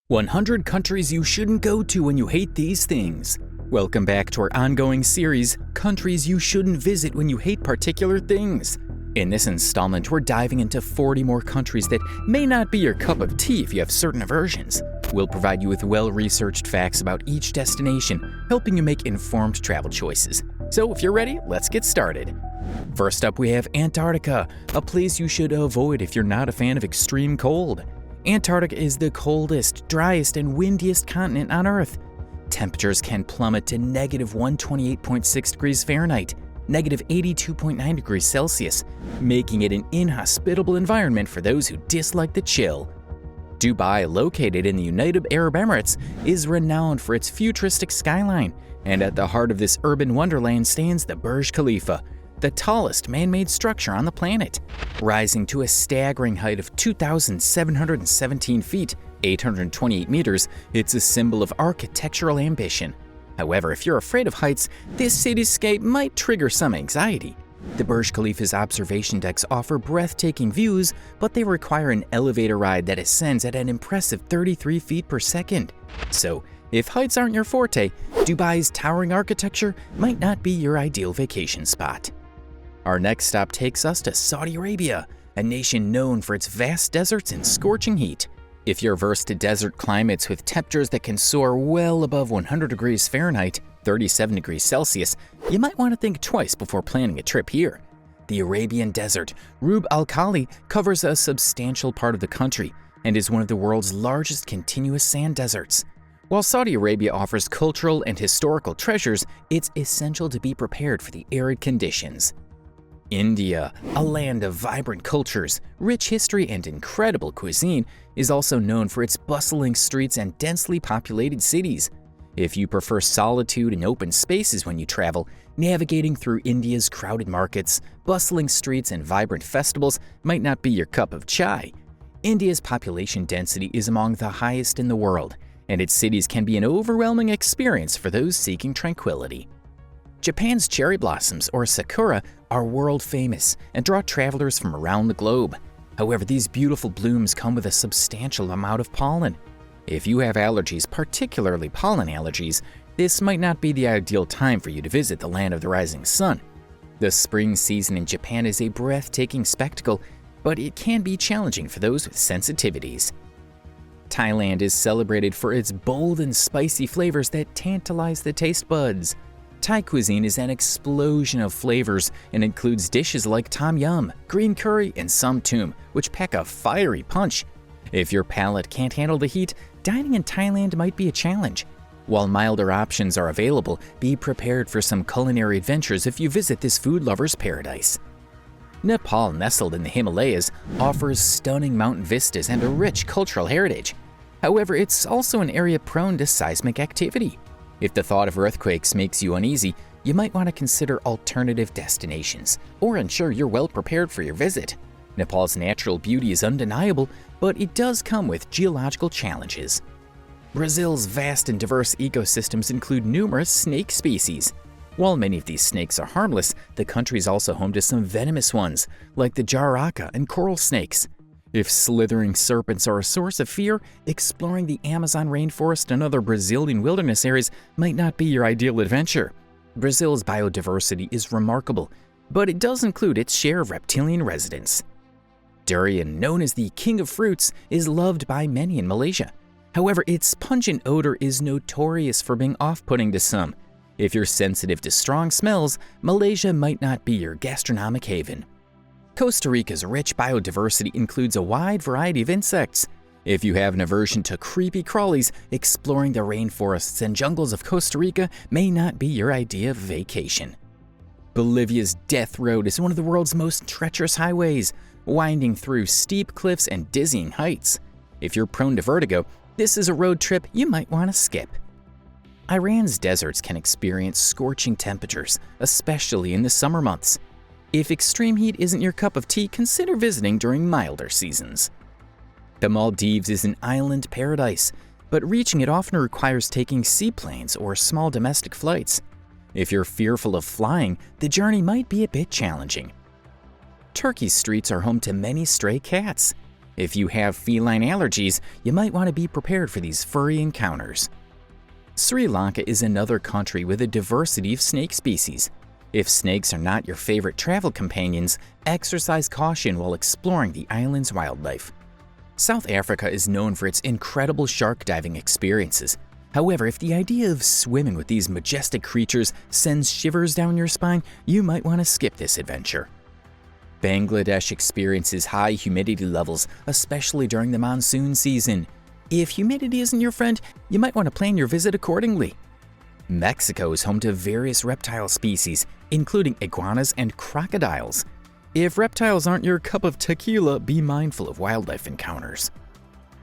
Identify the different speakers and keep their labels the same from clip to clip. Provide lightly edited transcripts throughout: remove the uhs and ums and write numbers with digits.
Speaker 1: 100 countries you shouldn't go to when you hate these things. Welcome back to our ongoing series, Countries You Shouldn't Visit When You Hate Particular Things. In this installment, we're diving into 40 more countries that may not be your cup of tea if you have certain aversions. We'll provide you with well-researched facts about each destination, helping you make informed travel choices. So if you're ready, let's get started. First up, we have Antarctica, a place you should avoid if you're not a fan of extreme cold. Antarctica is the coldest, driest, and windiest continent on Earth. Temperatures can plummet to negative 128.6 degrees Fahrenheit, negative 82.9 degrees Celsius, making it an inhospitable environment for those who dislike the chill. Dubai, located in the United Arab Emirates, is renowned for its futuristic skyline, and at the heart of this urban wonderland stands the Burj Khalifa, the tallest man-made structure on the planet. Rising to a staggering height of 2,717 feet, 828 meters, it's a symbol of architectural ambition. However, if you're afraid of heights, this cityscape might trigger some anxiety. The Burj Khalifa's observation decks offer breathtaking views, but they require an elevator ride that ascends at an impressive 33 feet per second. So, if heights aren't your forte, Dubai's towering architecture might not be your ideal vacation spot. Our next stop takes us to Saudi Arabia, a nation known for its vast deserts and scorching heat. If you're averse to desert climates with temperatures that can soar well above 100 degrees Fahrenheit, 37 degrees Celsius, you might want to think twice before planning a trip here. The Arabian Desert, Rub al Khali, covers a substantial part of the country and is one of the world's largest continuous sand deserts. While Saudi Arabia offers cultural and historical treasures, it's essential to be prepared for the arid conditions. India, a land of vibrant cultures, rich history, and incredible cuisine, is also known for its bustling streets and densely populated cities. If you prefer solitude and open spaces when you travel, navigating through India's crowded markets, bustling streets, and vibrant festivals might not be your cup of chai. India's population density is among the highest in the world, and its cities can be an overwhelming experience for those seeking tranquility. Japan's cherry blossoms, or sakura, are world famous and draw travelers from around the globe. However, these beautiful blooms come with a substantial amount of pollen. If you have allergies, particularly pollen allergies, this might not be the ideal time for you to visit the land of the rising sun. The spring season in Japan is a breathtaking spectacle, but it can be challenging for those with sensitivities. Thailand is celebrated for its bold and spicy flavors that tantalize the taste buds. Thai cuisine is an explosion of flavors and includes dishes like tom yum, green curry, and som tum, which pack a fiery punch. If your palate can't handle the heat, dining in Thailand might be a challenge. While milder options are available, be prepared for some culinary adventures if you visit this food lover's paradise. Nepal, nestled in the Himalayas, offers stunning mountain vistas and a rich cultural heritage. However, it's also an area prone to seismic activity. If the thought of earthquakes makes you uneasy, you might want to consider alternative destinations or ensure you're well prepared for your visit. Nepal's natural beauty is undeniable, but it does come with geological challenges. Brazil's vast and diverse ecosystems include numerous snake species. While many of these snakes are harmless, the country is also home to some venomous ones, like the jararaca and coral snakes. If slithering serpents are a source of fear, exploring the Amazon rainforest and other Brazilian wilderness areas might not be your ideal adventure. Brazil's biodiversity is remarkable, but it does include its share of reptilian residents. Durian, known as the king of fruits, is loved by many in Malaysia. However, its pungent odor is notorious for being off-putting to some. If you're sensitive to strong smells, Malaysia might not be your gastronomic haven. Costa Rica's rich biodiversity includes a wide variety of insects. If you have an aversion to creepy crawlies, exploring the rainforests and jungles of Costa Rica may not be your idea of vacation. Bolivia's Death Road is one of the world's most treacherous highways, winding through steep cliffs and dizzying heights. If you're prone to vertigo, this is a road trip you might want to skip. Iran's deserts can experience scorching temperatures, especially in the summer months. If extreme heat isn't your cup of tea, consider visiting during milder seasons. The Maldives is an island paradise, but reaching it often requires taking seaplanes or small domestic flights. If you're fearful of flying, the journey might be a bit challenging. Turkey's streets are home to many stray cats. If you have feline allergies, you might want to be prepared for these furry encounters. Sri Lanka is another country with a diversity of snake species. If snakes are not your favorite travel companions, exercise caution while exploring the island's wildlife. South Africa is known for its incredible shark diving experiences. However, if the idea of swimming with these majestic creatures sends shivers down your spine, you might want to skip this adventure. Bangladesh experiences high humidity levels, especially during the monsoon season. If humidity isn't your friend, you might want to plan your visit accordingly. Mexico is home to various reptile species, including iguanas and crocodiles. If reptiles aren't your cup of tequila, be mindful of wildlife encounters.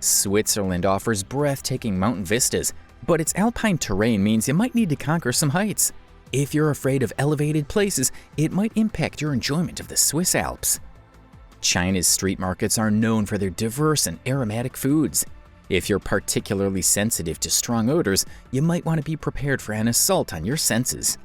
Speaker 1: Switzerland offers breathtaking mountain vistas, but its alpine terrain means you might need to conquer some heights. If you're afraid of elevated places, it might impact your enjoyment of the Swiss Alps. China's street markets are known for their diverse and aromatic foods. If you're particularly sensitive to strong odors, you might want to be prepared for an assault on your senses.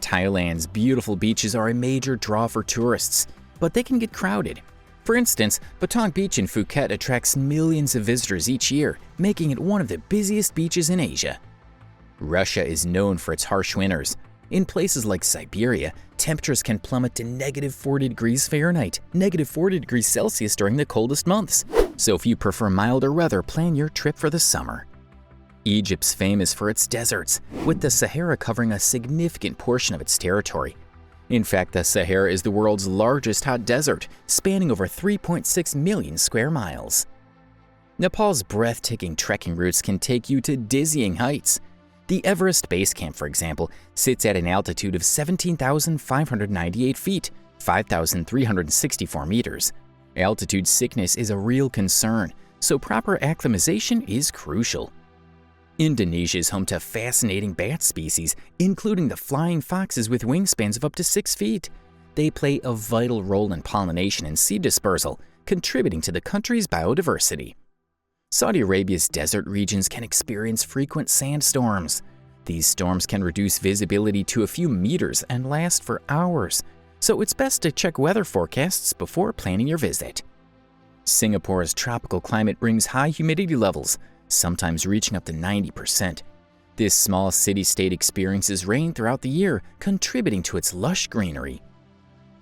Speaker 1: Thailand's beautiful beaches are a major draw for tourists, but they can get crowded. For instance, Patong Beach in Phuket attracts millions of visitors each year, making it one of the busiest beaches in Asia. Russia is known for its harsh winters. In places like Siberia, temperatures can plummet to -40 degrees Fahrenheit, -40 degrees Celsius during the coldest months. So if you prefer milder weather, plan your trip for the summer. Egypt's famous for its deserts, with the Sahara covering a significant portion of its territory. In fact, the Sahara is the world's largest hot desert, spanning over 3.6 million square miles. Nepal's breathtaking trekking routes can take you to dizzying heights. The Everest Base Camp, for example, sits at an altitude of 17,598 feet, 5,364 meters. Altitude sickness is a real concern, so proper acclimatization is crucial. Indonesia is home to fascinating bat species, including the flying foxes with wingspans of up to 6 feet. They play a vital role in pollination and seed dispersal, contributing to the country's biodiversity. Saudi Arabia's desert regions can experience frequent sandstorms. These storms can reduce visibility to a few meters and last for hours, so it's best to check weather forecasts before planning your visit. Singapore's tropical climate brings high humidity levels, sometimes reaching up to 90%. This small city-state experiences rain throughout the year, contributing to its lush greenery.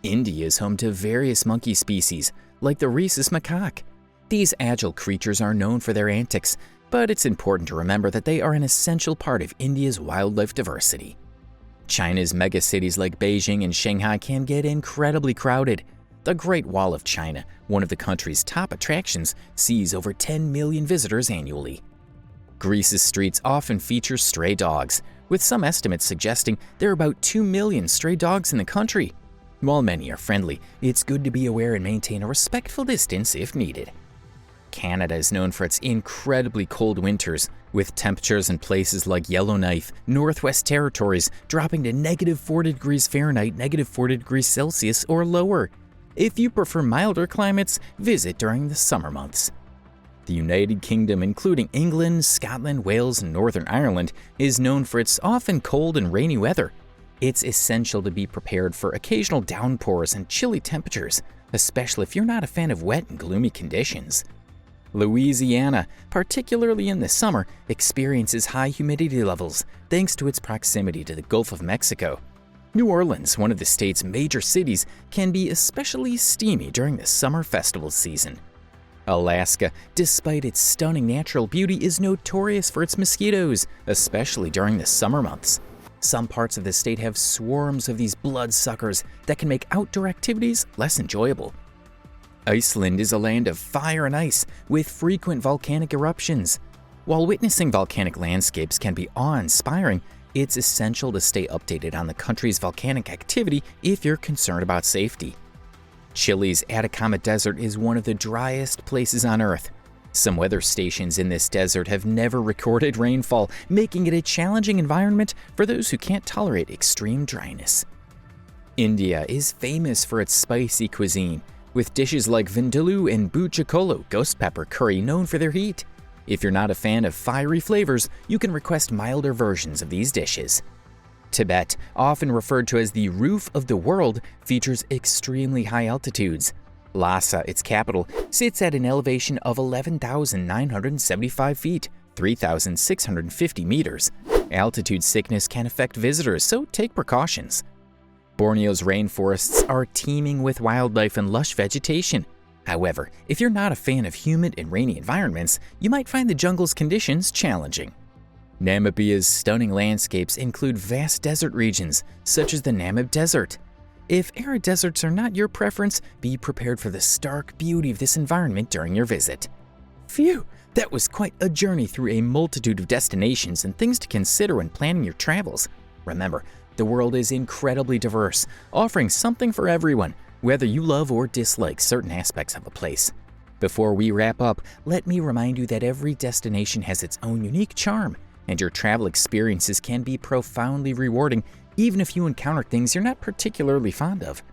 Speaker 1: India is home to various monkey species, like the rhesus macaque. These agile creatures are known for their antics, but it's important to remember that they are an essential part of India's wildlife diversity. China's megacities like Beijing and Shanghai can get incredibly crowded. The Great Wall of China, one of the country's top attractions, sees over 10 million visitors annually. Greece's streets often feature stray dogs, with some estimates suggesting there are about 2 million stray dogs in the country. While many are friendly, it's good to be aware and maintain a respectful distance if needed. Canada is known for its incredibly cold winters, with temperatures in places like Yellowknife, Northwest Territories dropping to -40 degrees Fahrenheit, -40 degrees Celsius or lower. If you prefer milder climates, visit during the summer months. The United Kingdom, including England, Scotland, Wales, and Northern Ireland, is known for its often cold and rainy weather. It's essential to be prepared for occasional downpours and chilly temperatures, especially if you're not a fan of wet and gloomy conditions. Louisiana, particularly in the summer, experiences high humidity levels thanks to its proximity to the Gulf of Mexico. New Orleans, one of the state's major cities, can be especially steamy during the summer festival season. Alaska, despite its stunning natural beauty, is notorious for its mosquitoes, especially during the summer months. Some parts of the state have swarms of these bloodsuckers that can make outdoor activities less enjoyable. Iceland is a land of fire and ice, with frequent volcanic eruptions. While witnessing volcanic landscapes can be awe-inspiring, it's essential to stay updated on the country's volcanic activity if you're concerned about safety. Chile's Atacama Desert is one of the driest places on Earth. Some weather stations in this desert have never recorded rainfall, making it a challenging environment for those who can't tolerate extreme dryness. India is famous for its spicy cuisine, with dishes like vindaloo and bujikolo ghost pepper curry known for their heat. If you're not a fan of fiery flavors, you can request milder versions of these dishes. Tibet, often referred to as the roof of the world, features extremely high altitudes. Lhasa, its capital, sits at an elevation of 11,975 feet, 3,650 meters. Altitude sickness can affect visitors, so take precautions. Borneo's rainforests are teeming with wildlife and lush vegetation. However, if you're not a fan of humid and rainy environments, you might find the jungle's conditions challenging. Namibia's stunning landscapes include vast desert regions, such as the Namib Desert. If arid deserts are not your preference, be prepared for the stark beauty of this environment during your visit. Phew, that was quite a journey through a multitude of destinations and things to consider when planning your travels. Remember, the world is incredibly diverse, offering something for everyone, whether you love or dislike certain aspects of a place. Before we wrap up, let me remind you that every destination has its own unique charm, and your travel experiences can be profoundly rewarding even if you encounter things you're not particularly fond of.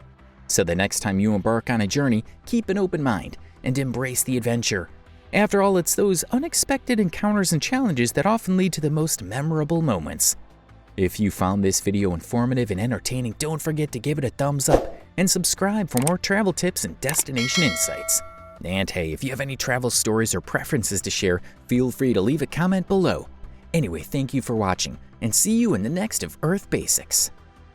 Speaker 1: So the next time you embark on a journey, keep an open mind and embrace the adventure. After all, it's those unexpected encounters and challenges that often lead to the most memorable moments. If you found this video informative and entertaining, don't forget to give it a thumbs up and subscribe for more travel tips and destination insights. And hey, if you have any travel stories or preferences to share, feel free to leave a comment below. Anyway, thank you for watching, and see you in the next of Earth Basics.